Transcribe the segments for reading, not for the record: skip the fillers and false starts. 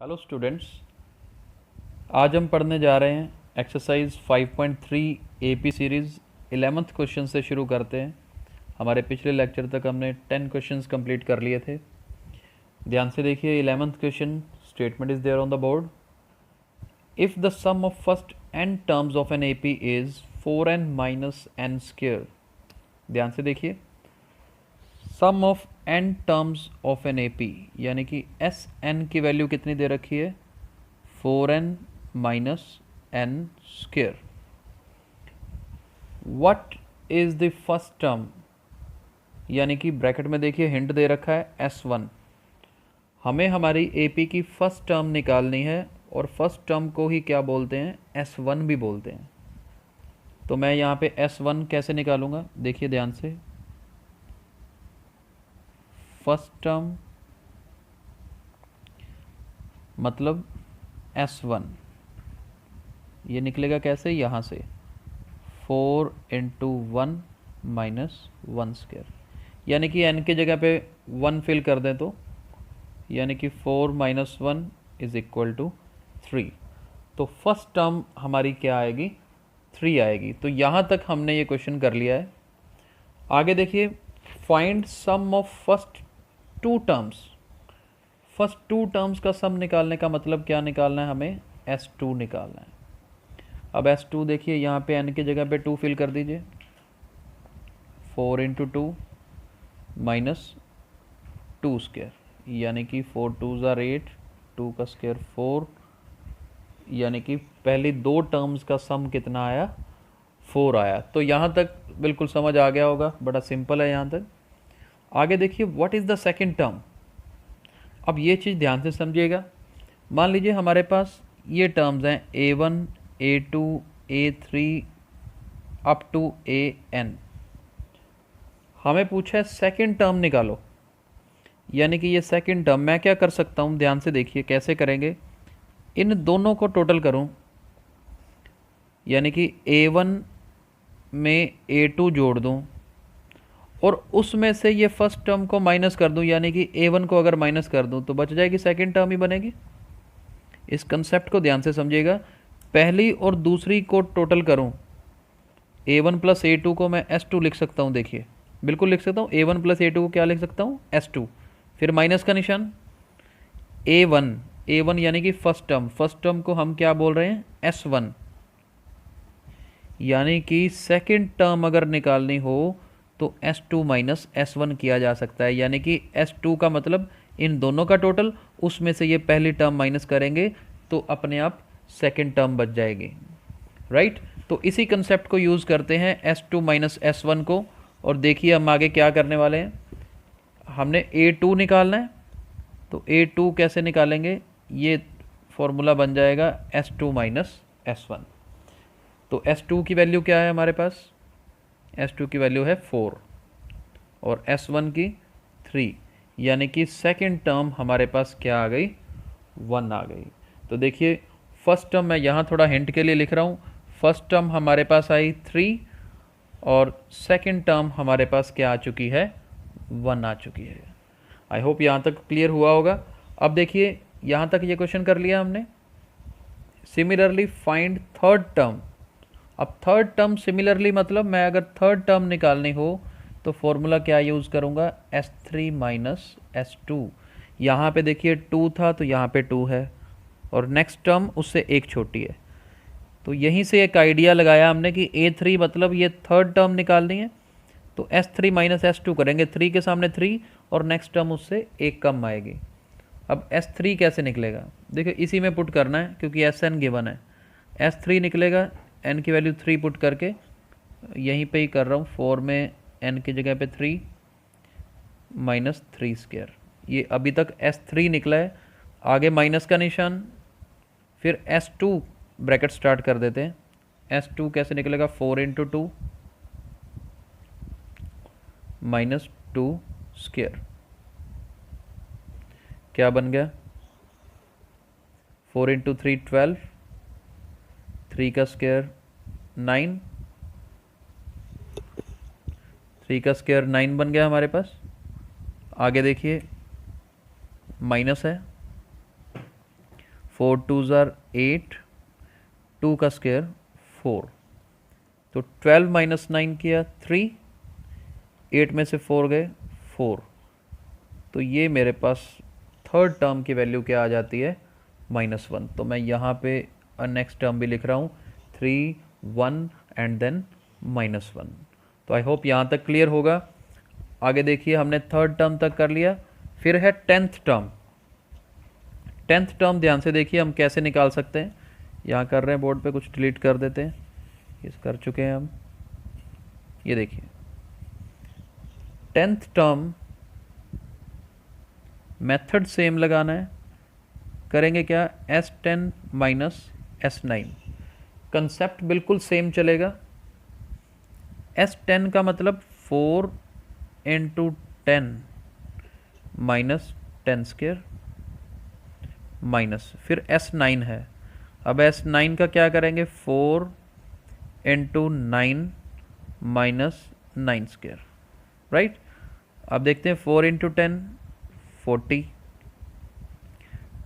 Hello students, आज हम पढ़ने जा रहे हैं exercise 5.3 AP series 11th question से शुरू करते हैं। हमारे पिछले लेक्चर तक हमने 10 क्वेश्चंस कंप्लीट कर लिए थे। ध्यान से देखिए, 11th question statement is there on the board. If the sum of first n terms of an AP is 4n minus n square. ध्यान से देखिए, sum of n terms of an AP यानी कि एस एन की value कितनी दे रखी है, 4n minus n square. What is the first term, यानी कि ब्रैकेट में देखिए हिंट दे रखा है S1। हमें हमारी AP की फर्स्ट टर्म निकालनी है और फर्स्ट टर्म को ही क्या बोलते हैं, S1 भी बोलते हैं। तो मैं यहाँ पे S1 कैसे निकालूंगा, देखिए ध्यान से। फर्स्ट टर्म मतलब S1, ये निकलेगा कैसे, यहाँ से 4 इंटू 1 माइनस 1 स्क्वायर, यानी कि n की जगह पे 1 फिल कर दें तो यानी कि 4 माइनस 1 इज इक्वल टू 3। तो फर्स्ट टर्म हमारी क्या आएगी, 3 आएगी। तो यहाँ तक हमने ये क्वेश्चन कर लिया है। आगे देखिए, find sum of first two terms. First two terms का सम निकालने का मतलब क्या निकालना है, हमें S2 निकालना है। अब S2 देखिए, यहाँ पे n की जगह पे 2 फिल कर दीजिए, 4 इंटू 2 माइनस 2 स्क्वायर, यानी कि 4 2 ज़ार 8, 2 का स्क्वायर 4, यानी कि पहली दो टर्म्स का सम कितना आया, 4 आया। तो यहाँ तक बिल्कुल समझ आ गया होगा, बड़ा सिंपल है यहाँ तक। आगे देखिए, what is the second term. अब ये चीज़ ध्यान से समझिएगा। मान लीजिए हमारे पास ये टर्म्स हैं A1, A2, A3 up to AN। हमें पूछा है सेकेंड टर्म निकालो, यानी कि ये सेकेंड टर्म मैं क्या कर सकता हूँ, ध्यान से देखिए कैसे करेंगे। इन दोनों को टोटल करूँ, यानी कि A1 में A2 जोड़ दूँ और उसमें से ये फर्स्ट टर्म को माइनस कर दूँ, यानी कि A1 को अगर माइनस कर दूँ तो बच जाएगी, सेकेंड टर्म ही बनेगी। इस कंसेप्ट को ध्यान से समझिएगा। पहली और दूसरी को टोटल करूँ, A1 प्लस A2 को मैं S2 लिख सकता हूँ। देखिए बिल्कुल लिख सकता हूँ, A1 प्लस A2 को क्या लिख सकता हूँ, S2। फिर माइनस का निशान, A1 यानी कि फर्स्ट टर्म को हम क्या बोल रहे हैं, S1। यानी कि सेकेंड टर्म अगर निकालनी हो तो S2 माइनस S1 किया जा सकता है, यानी कि S2 का मतलब इन दोनों का टोटल, उसमें से ये पहली टर्म माइनस करेंगे तो अपने आप सेकेंड टर्म बच जाएगी, राइट। तो इसी कंसेप्ट को यूज़ करते हैं S2 माइनस S1 को। और देखिए हम आगे क्या करने वाले हैं, हमने A2 निकालना है। तो A2 कैसे निकालेंगे, ये फॉर्मूला बन जाएगा S2 माइनस S1। तो S2 की वैल्यू क्या है हमारे पास, S2 की वैल्यू है 4 और S1 की 3, यानी कि सेकेंड टर्म हमारे पास क्या आ गई, 1 आ गई। तो देखिए फर्स्ट टर्म मैं यहाँ थोड़ा हिंट के लिए लिख रहा हूँ, फर्स्ट टर्म हमारे पास आई 3 और सेकेंड टर्म हमारे पास क्या आ चुकी है, 1 आ चुकी है। आई होप यहाँ तक क्लियर हुआ होगा। अब देखिए यहाँ तक ये क्वेश्चन कर लिया हमने। Similarly find third term. अब थर्ड टर्म सिमिलरली मतलब मैं अगर थर्ड टर्म निकालनी हो तो फॉर्मूला क्या यूज़ करूँगा, S3 माइनस S2। यहाँ पे देखिए 2 था तो यहाँ पे 2 है और नेक्स्ट टर्म उससे एक छोटी है। तो यहीं से एक आइडिया लगाया हमने कि A3 मतलब ये थर्ड टर्म निकालनी है, तो S3 माइनस S2 करेंगे, 3 के सामने 3 और नेक्स्ट टर्म उससे एक कम आएगी। अब S3 कैसे निकलेगा, देखिए इसी में पुट करना है क्योंकि SN गिवन है। S3 निकलेगा, n की वैल्यू 3 पुट करके, यहीं पे ही कर रहा हूँ, 4 में n की जगह पे 3 माइनस 3 स्क्वायर। ये अभी तक S3 निकला है, आगे माइनस का निशान, फिर S2 ब्रैकेट स्टार्ट कर देते हैं। S2 कैसे निकलेगा, 4 इंटू 2 माइनस 2 स्क्वायर, क्या बन गया, 4 इंटू 3 12, 3 का स्क्वायर 9, 3 का स्क्वायर 9 बन गया हमारे पास। आगे देखिए माइनस है 4 2 ज़ार 8, 2 का स्क्वायर 4, तो 12 माइनस 9 किया 3, 8 में से 4 गए 4, तो ये मेरे पास थर्ड टर्म की वैल्यू क्या आ जाती है -1। तो मैं यहाँ पे नेक्स्ट टर्म भी लिख रहा हूँ 3 1 एंड देन -1। तो आई होप यहाँ तक क्लियर होगा। आगे देखिए हमने थर्ड टर्म तक कर लिया, फिर है टेंथ टर्म। टेंथ टर्म ध्यान से देखिए हम कैसे निकाल सकते हैं। यहाँ कर रहे हैं बोर्ड पे, कुछ डिलीट कर देते हैं, इस कर चुके हैं हम। ये देखिए टेंथ टर्म मेथड सेम लगाना है, करेंगे क्या S10 माइनस S9, कंसेप्ट बिल्कुल सेम चलेगा। S10 का मतलब 4 इंटू 10 माइनस 10 स्क्वायर माइनस, फिर S9 है। अब S9 का क्या करेंगे 4 इंटू 9 माइनस 9 स्क्वायर, राइट। अब देखते हैं 4 इंटू 10 40,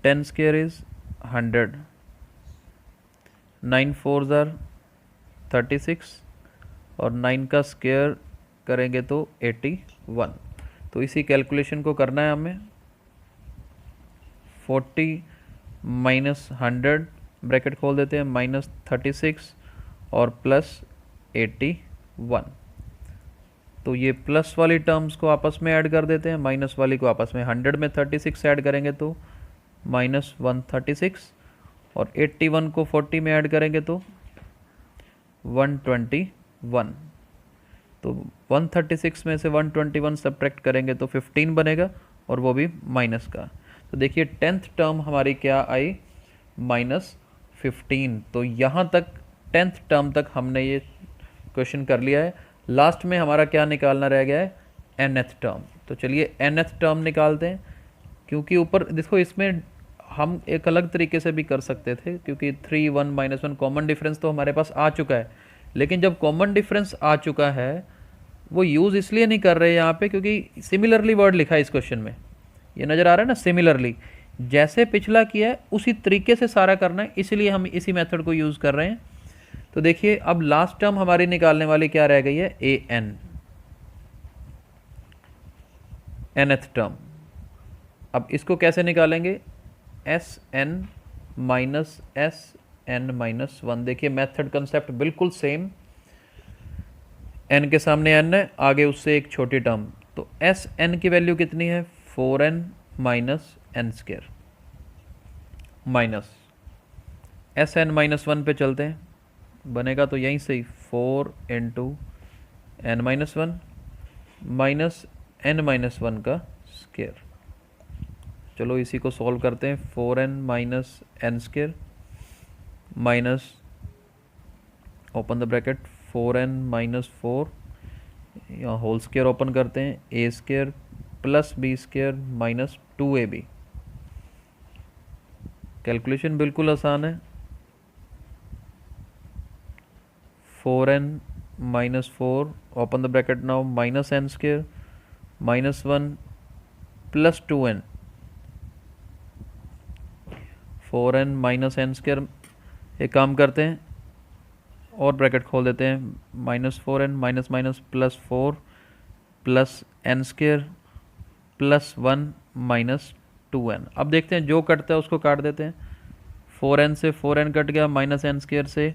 10 स्क्वायर इज 100, 9 4 ज़ार 36 और 9 का स्क्वायर करेंगे तो 81। तो इसी कैलकुलेशन को करना है हमें। 40 माइनस 100 ब्रैकेट खोल देते हैं, माइनस 36 और प्लस 81। तो ये प्लस वाली टर्म्स को आपस में ऐड कर देते हैं, माइनस वाली को आपस में। 100 में 36 ऐड करेंगे तो माइनस 136 और 81 को 40 में ऐड करेंगे तो 121। तो 136 में से 121 सब्ट्रैक्ट करेंगे तो 15 बनेगा और वो भी माइनस का। तो देखिए टेंथ टर्म हमारी क्या आई -15। तो यहाँ तक टेंथ टर्म तक हमने ये क्वेश्चन कर लिया है। लास्ट में हमारा क्या निकालना रह गया है nth टर्म। तो चलिए nth टर्म निकालते हैं, क्योंकि ऊपर देखो इसमें हम एक अलग तरीके से भी कर सकते थे, क्योंकि 3 1 -1 कॉमन डिफरेंस तो हमारे पास आ चुका है। लेकिन जब कॉमन डिफरेंस आ चुका है वो यूज़ इसलिए नहीं कर रहे यहाँ पे क्योंकि सिमिलरली वर्ड लिखा है इस क्वेश्चन में, ये नज़र आ रहा है ना, सिमिलरली। जैसे पिछला किया है उसी तरीके से सारा करना है, इसलिए हम इसी मेथड को यूज़ कर रहे हैं। तो देखिए अब लास्ट टर्म हमारी निकालने वाली क्या रह गई है nth टर्म। अब इसको कैसे निकालेंगे Sn माइनस Sn माइनस 1। देखिए मेथड कंसेप्ट बिल्कुल सेम, n के सामने n है, आगे उससे एक छोटी टर्म। तो Sn की वैल्यू कितनी है 4n minus n square minus Sn minus 1 पे चलते हैं, बनेगा तो यहीं से ही 4 into n minus 1 minus n minus 1 का स्क्वायर। चलो इसी को सॉल्व करते हैं। 4n minus n square minus open the bracket 4n minus 4, यहाँ होल स्क्वायर ओपन करते हैं, a square plus b square minus 2ab। Calculation बिल्कुल आसान है। 4n minus 4 open the bracket now minus n square minus 1 plus 2n, 4n minus n square. एक काम करते हैं और ब्रैकेट खोल देते हैं, minus 4n minus minus plus 4 plus n square plus 1 minus 2n। अब देखते हैं जो कटता है उसको काट देते हैं। 4n से 4n कट गया, माइनस n स्क्वायर से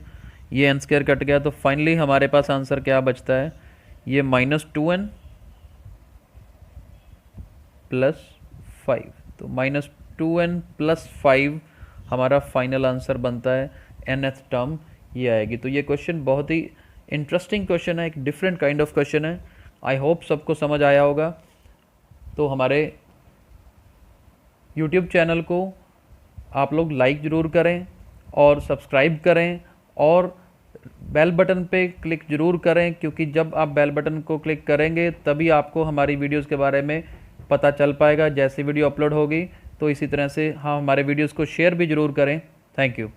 ये n स्क्वायर कट गया, तो फाइनली हमारे पास आंसर क्या बचता है, ये माइनस 2n प्लस 5। तो माइनस 2n प्लस 5 हमारा फाइनल आंसर बनता है, nth टर्म ये आएगी। तो ये क्वेश्चन बहुत ही इंटरेस्टिंग क्वेश्चन है, एक डिफरेंट काइंड ऑफ क्वेश्चन है। आई होप सबको समझ आया होगा। तो हमारे यूट्यूब चैनल को आप लोग लाइक ज़रूर करें और सब्सक्राइब करें और बेल बटन पे क्लिक ज़रूर करें, क्योंकि जब आप बेल बटन को क्लिक करेंगे तभी आपको हमारी वीडियोस के बारे में पता चल पाएगा जैसे वीडियो अपलोड होगी। तो इसी तरह से हाँ हमारे वीडियोस को शेयर भी ज़रूर करें। Thank you.